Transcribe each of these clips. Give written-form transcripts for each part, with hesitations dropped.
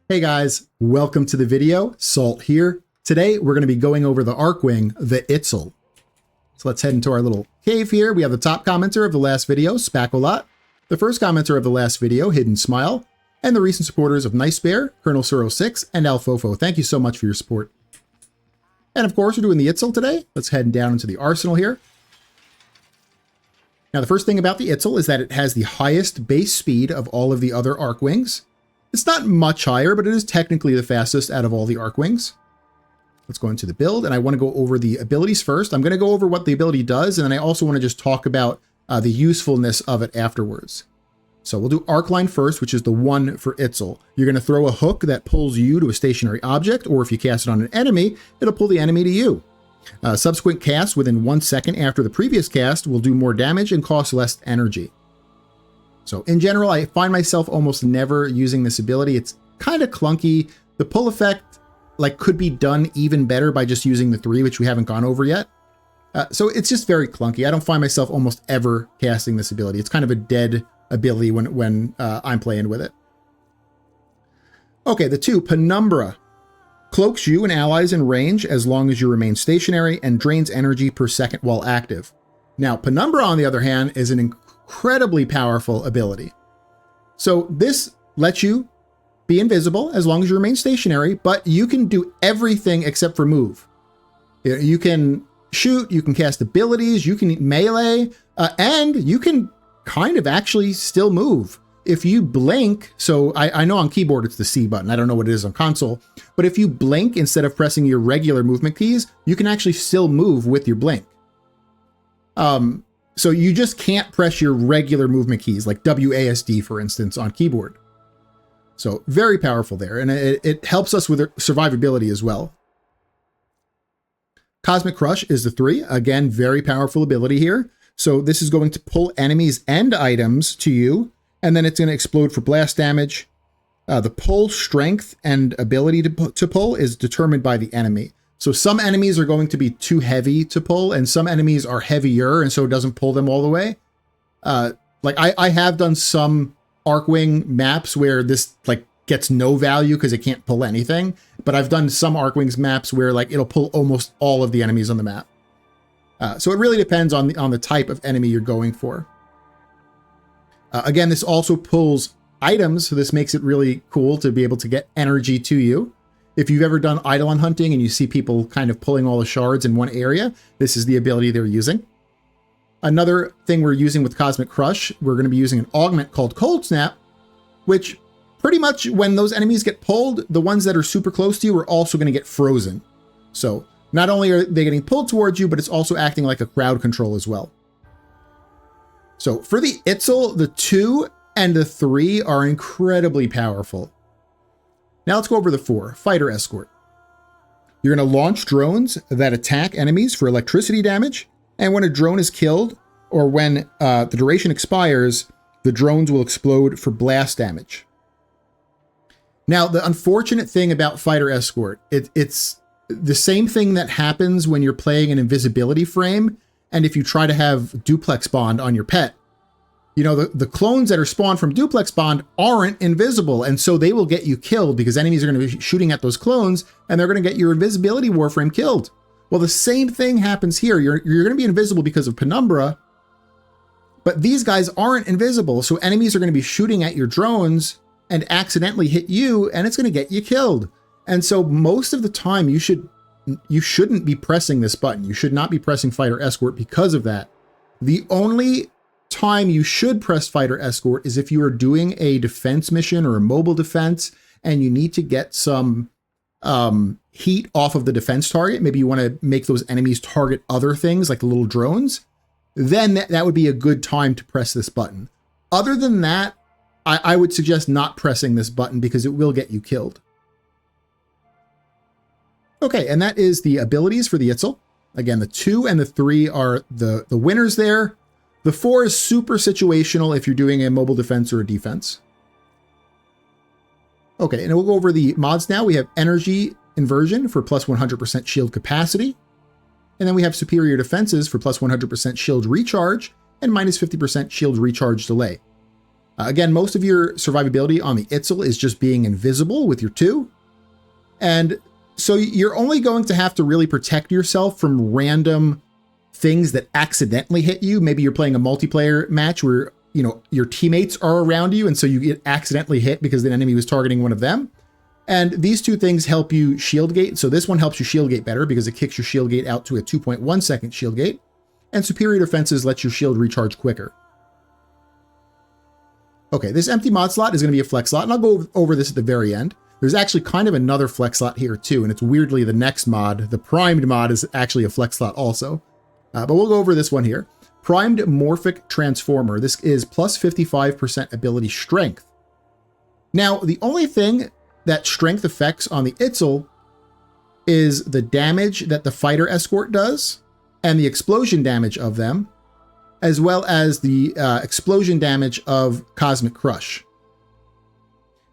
Hey guys, welcome to the video. Salt here. Today we're going to be going over the Archwing, the Itzal. So let's head into our little cave here. We have the top commenter of the last video, Spacolot, the first commenter of the last video, Hidden Smile, and the recent supporters of Nice Bear, Colonel Suro 6, and Alfofo. Thank you so much for your support. And of course, we're doing the Itzal today. Let's head down into the arsenal here. Now, the first thing about the Itzal is that it has the highest base speed of all of the other Archwings. It's not much higher, but it is technically the fastest out of all the Archwings. Let's go into the build, and I want to go over the abilities first. I'm going to go over what the ability does, and then I also want to just talk about the usefulness of it afterwards. So we'll do Arcline first, which is the 1 for Itzal. You're going to throw a hook that pulls you to a stationary object, or if you cast it on an enemy, it'll pull the enemy to you. Subsequent casts within 1 second after the previous cast will do more damage and cost less energy. So in general, I find myself almost never using this ability. It's kind of clunky. The pull effect could be done even better by just using the 3, which we haven't gone over yet. So it's just very clunky. I don't find myself almost ever casting this ability. It's kind of a dead ability when I'm playing with it. Okay, the 2, Penumbra. Cloaks you and allies in range as long as you remain stationary and drains energy per second while active. Now, Penumbra, on the other hand, is an incredibly powerful ability. So this lets you be invisible as long as you remain stationary, but you can do everything except for move. You can shoot, you can cast abilities, you can melee, and you can kind of actually still move. If you blink, so I know on keyboard it's the C button, I don't know what it is on console, but if you blink instead of pressing your regular movement keys, you can actually still move with your blink. So you just can't press your regular movement keys, like WASD, for instance, on keyboard. So very powerful there, and it helps us with survivability as well. Cosmic Crush is the 3. Again, very powerful ability here. So this is going to pull enemies and items to you, and then it's going to explode for blast damage. The pull strength and ability to pull is determined by the enemy. So some enemies are going to be too heavy to pull, and some enemies are heavier, and so it doesn't pull them all the way. I have done some Archwing maps where this gets no value because it can't pull anything, but I've done some Archwings maps where it'll pull almost all of the enemies on the map. So it really depends on the type of enemy you're going for. Again, this also pulls items, so this makes it really cool to be able to get energy to you. If you've ever done Eidolon hunting and you see people kind of pulling all the shards in one area, this is the ability they're using. Another thing we're using with Cosmic Crush, we're going to be using an augment called Cold Snap, which pretty much when those enemies get pulled, the ones that are super close to you are also going to get frozen. So not only are they getting pulled towards you, but it's also acting like a crowd control as well. So for the Itzal, the 2 and the 3 are incredibly powerful. Now let's go over the 4, Fighter Escort. You're going to launch drones that attack enemies for electricity damage, and when a drone is killed, or when the duration expires, the drones will explode for blast damage. Now, the unfortunate thing about Fighter Escort, it's the same thing that happens when you're playing an invisibility frame, and if you try to have duplex bond on your pet. You know, the clones that are spawned from duplex bond aren't invisible, and so they will get you killed because enemies are going to be shooting at those clones, and they're going to get your invisibility Warframe killed. Well, the same thing happens here. You're going to be invisible because of Penumbra, but these guys aren't invisible, so enemies are going to be shooting at your drones and accidentally hit you, and it's going to get you killed. And so most of the time, you shouldn't be pressing this button. You should not be pressing Fighter Escort because of that. The only time you should press Fighter Escort is if you are doing a defense mission or a mobile defense and you need to get some heat off of the defense target. Maybe you want to make those enemies target other things like the little drones. Then that would be a good time to press this button. Other than that, I would suggest not pressing this button because it will get you killed. Okay, and that is the abilities for the Itzal. Again, the 2 and the 3 are the winners there. The 4 is super situational if you're doing a mobile defense or a defense. Okay, and we'll go over the mods now. We have Energy Inversion for plus 100% shield capacity. And then we have Superior Defenses for plus 100% shield recharge and minus 50% shield recharge delay. Again, most of your survivability on the Itzal is just being invisible with your 2. And so you're only going to have to really protect yourself from random things that accidentally hit you. Maybe you're playing a multiplayer match where, you know, your teammates are around you and so you get accidentally hit because the enemy was targeting one of them. And these 2 things help you shield gate. So this one helps you shield gate better because it kicks your shield gate out to a 2.1 second shield gate. And superior defenses let your shield recharge quicker. Okay, this empty mod slot is going to be a flex slot, and I'll go over this at the very end. There's actually kind of another flex slot here too, and it's weirdly the next mod, the primed mod, is actually a flex slot also. But we'll go over this one here. Primed Morphic Transformer. This is plus 55% ability strength. Now, the only thing that strength affects on the Itzal is the damage that the fighter escort does and the explosion damage of them, as well as the explosion damage of Cosmic Crush.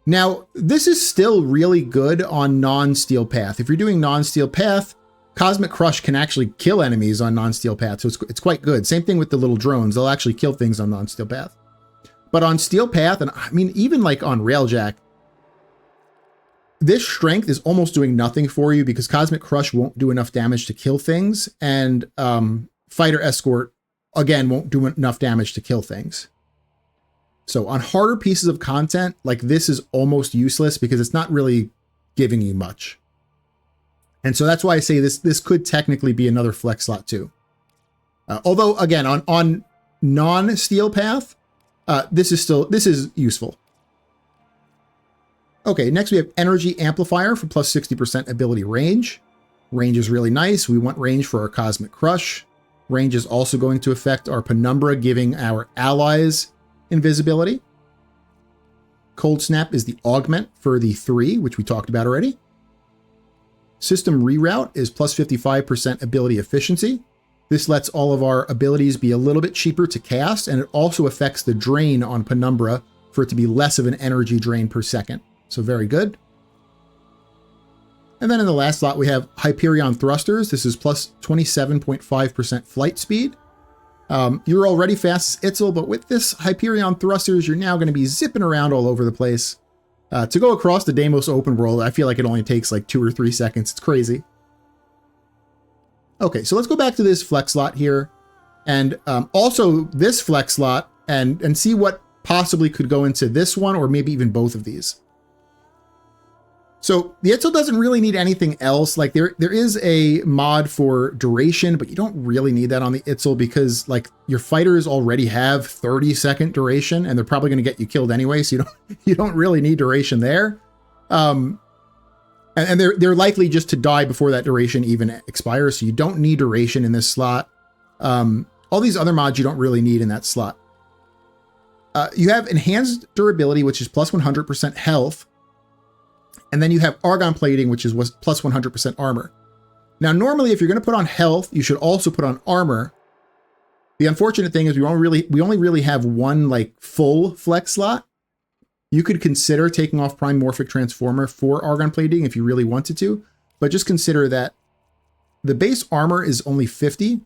Now, this is still really good on non-steel path. If you're doing non-steel path, Cosmic Crush can actually kill enemies on non-steel path, so it's quite good. Same thing with the little drones. They'll actually kill things on non-steel path. But on steel path, and I mean, even like on Railjack, this strength is almost doing nothing for you because Cosmic Crush won't do enough damage to kill things, and Fighter Escort, again, won't do enough damage to kill things. So on harder pieces of content, like this is almost useless because it's not really giving you much. And so that's why I say this could technically be another flex slot too. Although again, on non-steel path, this is useful. Okay, next we have Energy Amplifier for plus 60% ability range. Range is really nice. We want range for our Cosmic Crush. Range is also going to affect our Penumbra, giving our allies invisibility. Cold Snap is the augment for the 3, which we talked about already. System Reroute is plus 55% ability efficiency. This lets all of our abilities be a little bit cheaper to cast, and it also affects the drain on Penumbra for it to be less of an energy drain per second. So very good. And then in the last slot, we have Hyperion Thrusters. This is plus 27.5% flight speed. You're already fast as Itzal, but with this Hyperion Thrusters, you're now going to be zipping around all over the place. To go across the Deimos open world, I feel like it only takes like 2 or 3 seconds. It's crazy. Okay, so let's go back to this flex slot here. And also this flex slot and see what possibly could go into this one or maybe even both of these. So the Itzal doesn't really need anything else. Like there is a mod for duration, but you don't really need that on the Itzal because like your fighters already have 30-second duration and they're probably going to get you killed anyway. So you don't really need duration there. And they're likely just to die before that duration even expires. So you don't need duration in this slot. All these other mods you don't really need in that slot. You have enhanced durability, which is plus 100% health. And then you have Argon Plating, which is plus 100% armor. Now, normally, if you're going to put on health, you should also put on armor. The unfortunate thing is we only really have one like full flex slot. You could consider taking off Prime Morphic Transformer for Argon Plating if you really wanted to, but just consider that the base armor is only 50,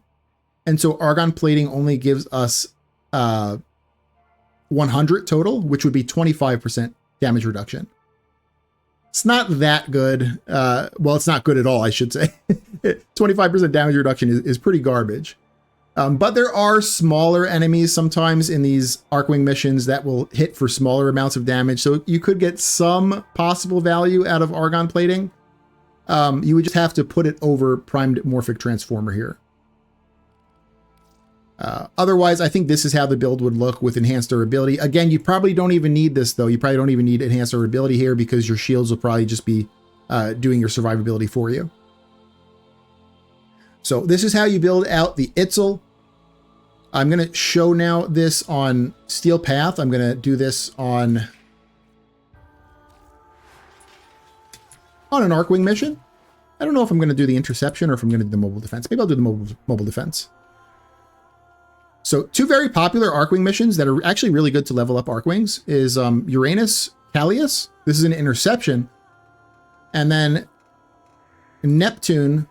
and so Argon Plating only gives us 100 total, which would be 25% damage reduction. It's not that good. Well, it's not good at all, I should say. 25% damage reduction is pretty garbage. But there are smaller enemies sometimes in these Arcwing missions that will hit for smaller amounts of damage. So you could get some possible value out of Argon Plating. You would just have to put it over Primed Morphic Transformer here. Otherwise, I think this is how the build would look with enhanced durability. Again, you probably don't even need this, though. You probably don't even need enhanced durability here because your shields will probably just be doing your survivability for you. So this is how you build out the Itzal. I'm going to show now this on Steel Path. I'm going to do this on an Arcwing mission. I don't know if I'm going to do the interception or if I'm going to do the mobile defense. Maybe I'll do the mobile defense. So 2 very popular Arcwing missions that are actually really good to level up Arcwings is Uranus Callius. This is an interception. And then Neptune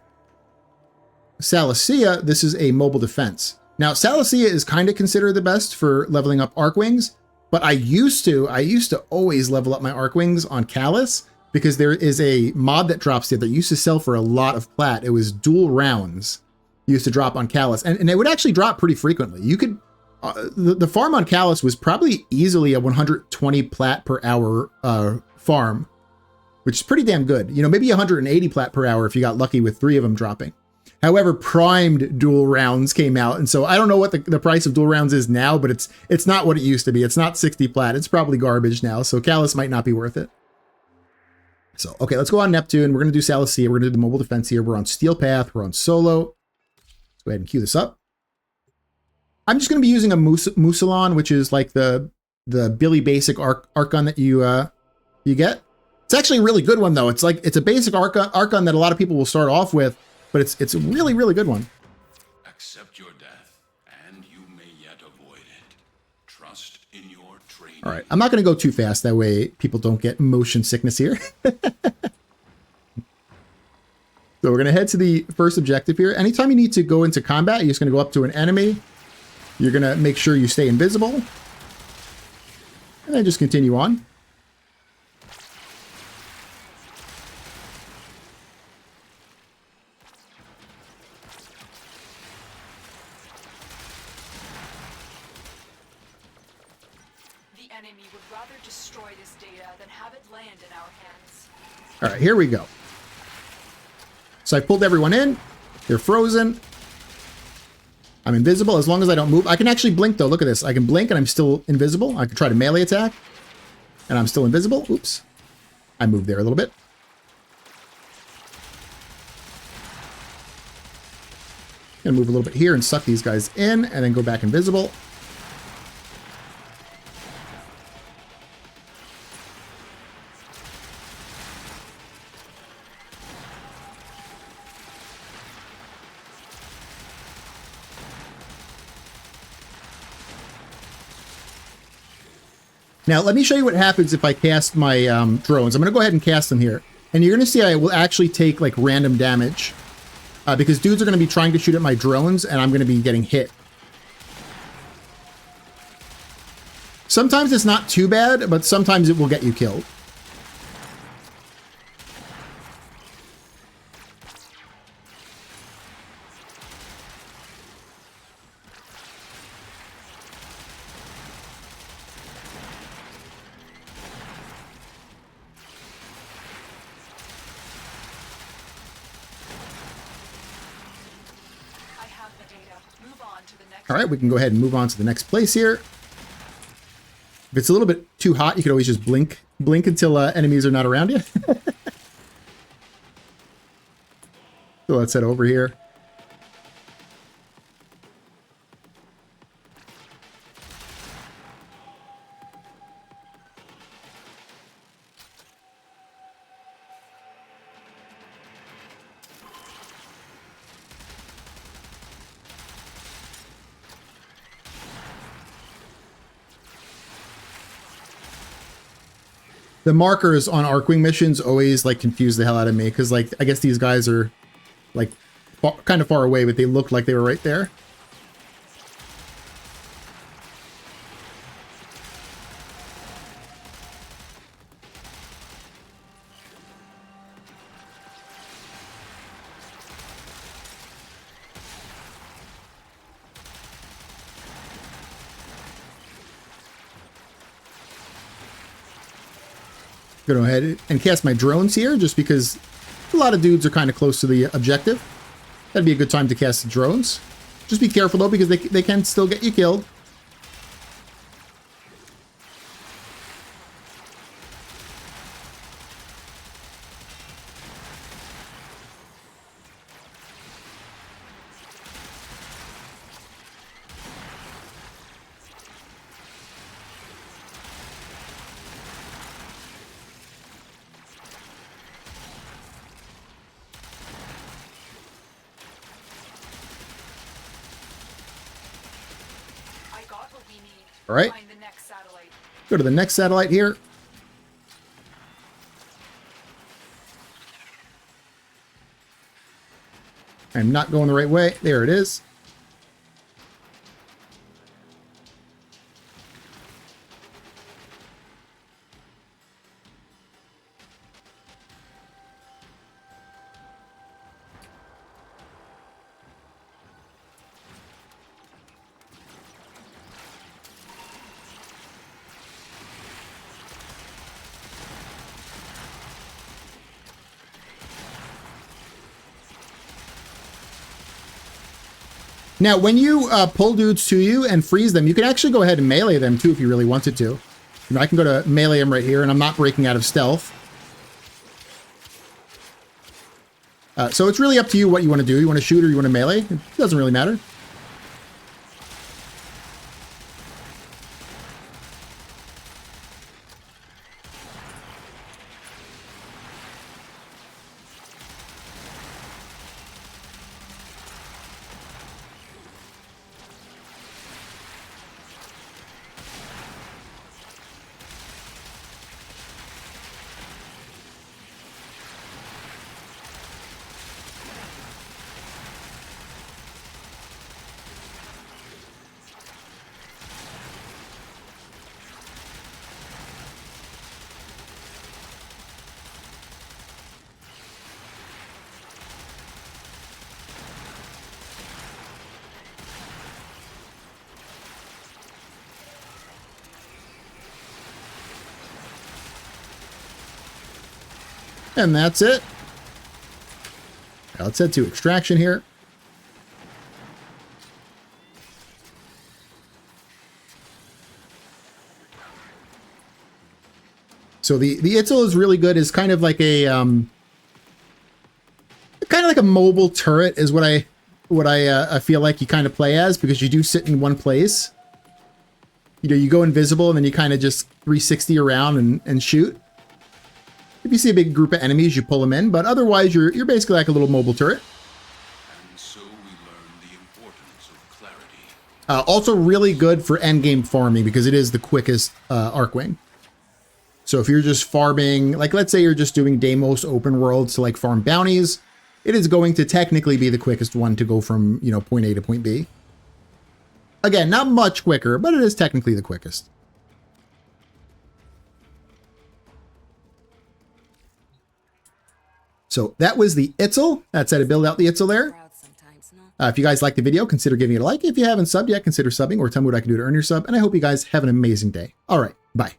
Salicea. This is a mobile defense. Now, Salicea is kind of considered the best for leveling up Arcwings, But I used to always level up my arc wings on Callus because there is a mod that drops there that used to sell for a lot of plat. It was dual rounds used to drop on Callus, and it would actually drop pretty frequently. You could, the farm on Callus was probably easily a 120 plat per hour farm, which is pretty damn good. You know, maybe 180 plat per hour if you got lucky with 3 of them dropping. However, primed dual rounds came out, and so I don't know what the price of dual rounds is now, but it's not what it used to be. It's not 60 plat. It's probably garbage now, so Callus might not be worth it. So, okay, let's go on Neptune. We're going to do Salicea. We're going to do the mobile defense here. We're on Steel Path. We're on Solo. Let's go ahead and queue this up. I'm just going to be using a Musalon, which is like the Billy basic arc gun that you get. It's actually a really good one, though. It's a basic arc gun that a lot of people will start off with, but it's a really, really good one. Accept your death, and you may yet avoid it. Trust in your training. All right, I'm not going to go too fast. That way people don't get motion sickness here. So we're going to head to the first objective here. Anytime you need to go into combat, you're just going to go up to an enemy. You're going to make sure you stay invisible. And then just continue on. Enemy would rather destroy this data than have it land in our hands. All right, here we go. So I pulled everyone in. They're frozen. I'm invisible as long as I don't move. I can actually blink, though. Look at this. I can blink, and I'm still invisible. I can try to melee attack, and I'm still invisible. Oops. I moved there a little bit. Gonna move a little bit here and suck these guys in, and then go back invisible. Now, let me show you what happens if I cast my drones. I'm going to go ahead and cast them here. And you're going to see I will actually take, like, random damage. Because dudes are going to be trying to shoot at my drones, and I'm going to be getting hit. Sometimes it's not too bad, but sometimes it will get you killed. All right, we can go ahead and move on to the next place here. If it's a little bit too hot, you could always just blink until enemies are not around you. So let's head over here. The markers on Arcwing missions always like confuse the hell out of me because like I guess these guys are like kind of far away, but they looked like they were right there. Go ahead and cast my drones here just because a lot of dudes are kind of close to the objective. That'd be a good time to cast the drones. Just be careful though because they can still get you killed. All right, go to the next satellite here. I'm not going the right way. There it is. Now, when you pull dudes to you and freeze them, you can actually go ahead and melee them too if you really wanted to. You know, I can go to melee them right here, and I'm not breaking out of stealth. So it's really up to you what you want to do. You want to shoot or you want to melee? It doesn't really matter. And that's it. Now let's head to extraction here. So the Itzal is really good. Is kind of like a mobile turret is what I feel like you kind of play as, because you do sit in one place. You know, you go invisible and then you kind of just 360 around and shoot. If you see a big group of enemies, you pull them in, but otherwise you're basically like a little mobile turret. And so we learn the importance of clarity. Also really good for endgame farming because it is the quickest Arcwing. So if you're just farming, like let's say you're just doing Deimos open worlds to like farm bounties, it is going to technically be the quickest one to go from, you know, point A to point B. Again, not much quicker, but it is technically the quickest. So that was the Itzal. That's how to build out the Itzal there. If you guys liked the video, consider giving it a like. If you haven't subbed yet, consider subbing or tell me what I can do to earn your sub. And I hope you guys have an amazing day. All right, bye.